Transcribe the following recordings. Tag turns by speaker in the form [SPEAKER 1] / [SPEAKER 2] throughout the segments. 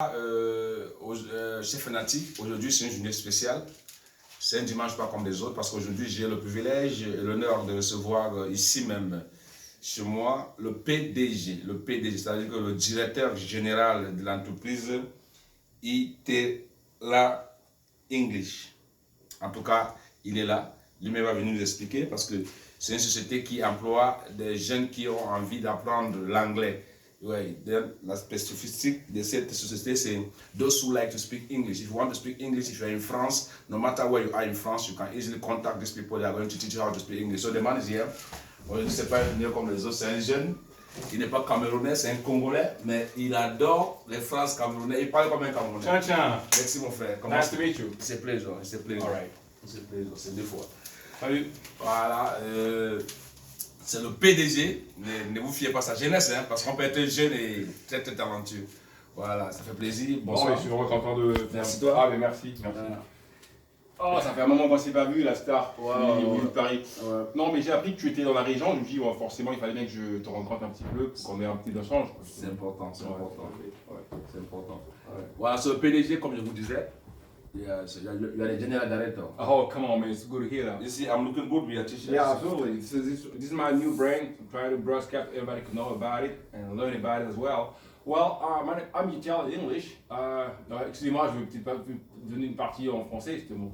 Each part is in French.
[SPEAKER 1] Chez Fnatic, aujourd'hui c'est une journée spéciale. C'est un dimanche pas comme les autres parce qu'aujourd'hui j'ai le privilège et l'honneur de recevoir ici même chez moi le PDG. Le PDG, c'est-à-dire que le directeur général de l'entreprise Itela English. En tout cas, il est là. Lui-même va venir nous expliquer parce que c'est une société qui emploie des jeunes qui ont envie d'apprendre l'anglais. Ouais, la spécificité de cette société, c'est those who like to speak English. If you want to speak English, if you're in France, no matter where you are in France, you can easily contact these people that are going to teach you how to speak English. So the man is here. Aujourd'hui, c'est pas un ingénieur comme les autres, c'est un jeune. Il n'est pas camerounais, c'est un Congolais, mais il adore les phrases camerounais. Il parle comme un Camerounais.
[SPEAKER 2] Tiens, tiens.
[SPEAKER 1] Merci mon frère.
[SPEAKER 2] Nice to meet you.
[SPEAKER 1] C'est plaisir, c'est plaisir.
[SPEAKER 2] All right.
[SPEAKER 1] C'est plaisir, c'est deux fois.
[SPEAKER 2] Salut.
[SPEAKER 1] Voilà. C'est le PDG, ne vous fiez pas à sa jeunesse, hein, parce qu'on peut être jeune et très très talentueux. Voilà, ça fait plaisir.
[SPEAKER 2] Bonsoir. Je suis vraiment content de.
[SPEAKER 1] Merci toi.
[SPEAKER 2] Ah, mais merci. Oh, ça fait un moment qu'on ne s'est pas vu, la star. Oui, de Paris.
[SPEAKER 1] Ouais.
[SPEAKER 2] Non, mais j'ai appris que tu étais dans la région. Je me dis, forcément, il fallait bien que je te rencontre un petit peu, qu'on ait un petit échange.
[SPEAKER 1] C'est important, c'est important.
[SPEAKER 2] Ouais.
[SPEAKER 1] C'est important. Ouais. Voilà, c'est le PDG, comme je vous disais. You are the general director.
[SPEAKER 2] Oh, come on, man. It's good to hear that.
[SPEAKER 1] You see, I'm looking good with your t-shirt.
[SPEAKER 2] Yeah, absolutely. This is my new brand. I'm trying to broadcast, everybody can know about it and learn about it as well. Well, I'm Itela English. Excusez-moi, je vais peut-être pas donner une partie en français, justement.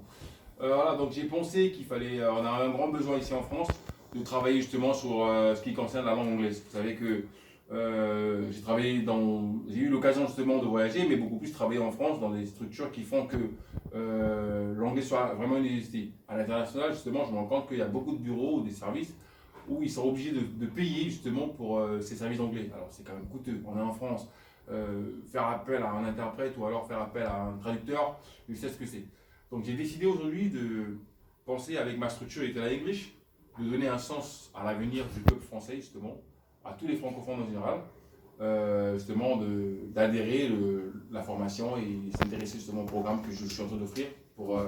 [SPEAKER 2] Voilà, donc j'ai pensé qu'il fallait, on a un grand besoin ici en France de travailler justement sur ce qui concerne la langue anglaise. Vous savez que j'ai eu l'occasion justement de voyager, mais beaucoup plus travailler en France dans des structures qui font que l'anglais soit vraiment une nécessité. À l'international, justement, je me rends compte qu'il y a beaucoup de bureaux ou des services où ils sont obligés de payer justement pour ces services d'anglais. Alors c'est quand même coûteux. On est en France, faire appel à un interprète ou alors faire appel à un traducteur, je sais ce que c'est. Donc j'ai décidé aujourd'hui de penser avec ma structure Itela English, de donner un sens à l'avenir du peuple français justement, à tous les francophones en général, justement d'adhérer la formation et s'intéresser justement au programme que je suis en train d'offrir pour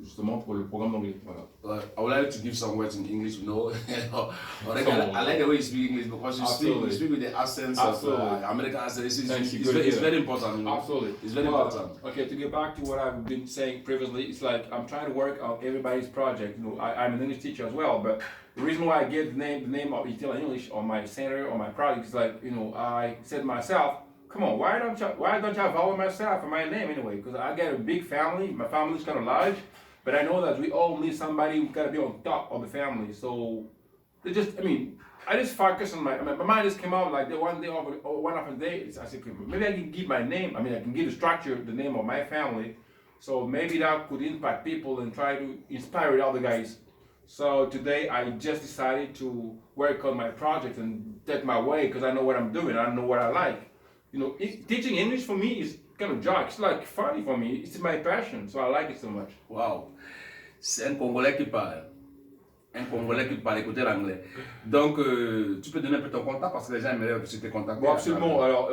[SPEAKER 2] justement pour le programme d'anglais. Voilà.
[SPEAKER 1] I would like to give some words in English, you know. I like the way you speak English because you speak with the accents of American accents. It's very important. You know?
[SPEAKER 2] Absolutely.
[SPEAKER 1] It's very important.
[SPEAKER 2] Okay, to get back to what I've been saying previously, it's like I'm trying to work on everybody's project. You know, I'm an English teacher as well, but the reason why I gave the name of Itela English on my center, on my project, is like, you know, I said to myself, come on, why don't you follow myself and my name anyway? Because I got a big family, my family's kind of large, but I know that we all need somebody who's got to be on top of the family. So, I just focus on my mind just came out like one of the days, I said, maybe I can give my name, I can give the structure, the name of my family, so maybe that could impact people and try to inspire the other guys. So today I just decided to work on my project and take my way because I know what I'm doing, I know what I like. You know, teaching English for me is kind of joke. It's like funny for me. It's my passion, so I like it so much.
[SPEAKER 1] Wow, c'est un Congolais qui parle. Un Congolais qui parle, écoutez l'anglais. Donc, tu peux donner un peu ton contact parce que les gens aimeraient que tu te contactes.
[SPEAKER 2] Bon, absolument. Alors,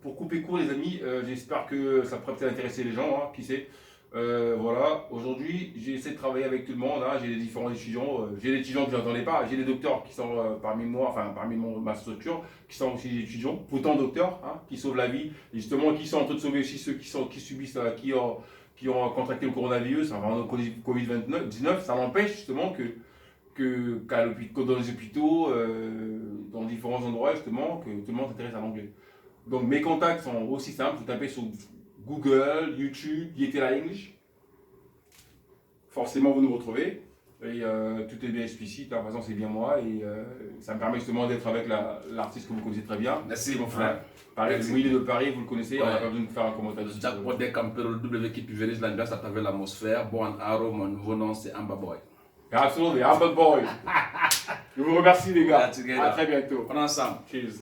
[SPEAKER 2] pour couper court, les amis, j'espère que ça pourrait peut-être intéresser les gens, qui sait. Voilà, aujourd'hui, j'essaie de travailler avec tout le monde. J'ai les différents étudiants. J'ai des étudiants que je n'entendais pas. J'ai des docteurs qui sont parmi ma structure, qui sont aussi des étudiants, pourtant docteurs, qui sauvent la vie. Et justement, qui sont en train de sauver aussi ceux qui subissent, qui ont contracté le coronavirus, le Covid-19. Ça n'empêche justement que dans les hôpitaux, dans différents endroits, justement, que tout le monde s'intéresse à l'anglais. Donc mes contacts sont aussi simples. Vous tapez sur Google, YouTube, Itela English. Forcément, vous nous retrouvez. Et tout est bien explicite. Par exemple, c'est bien moi. Et ça me permet justement d'être avec l'artiste que vous connaissez très bien.
[SPEAKER 1] Merci, mon frère.
[SPEAKER 2] Pareil, il est de Paris, vous le connaissez. On n'a pas besoin de faire un commentaire.
[SPEAKER 1] Jackpot des campeurs, le W qui pulvérise l'ambiance à travers l'atmosphère. Bon Arrow, mon nouveau nom, c'est Amba Boy.
[SPEAKER 2] Absolument, Amba Boy. Je vous remercie, les gars.
[SPEAKER 1] À
[SPEAKER 2] très bientôt.
[SPEAKER 1] On est ensemble.
[SPEAKER 2] Cheers.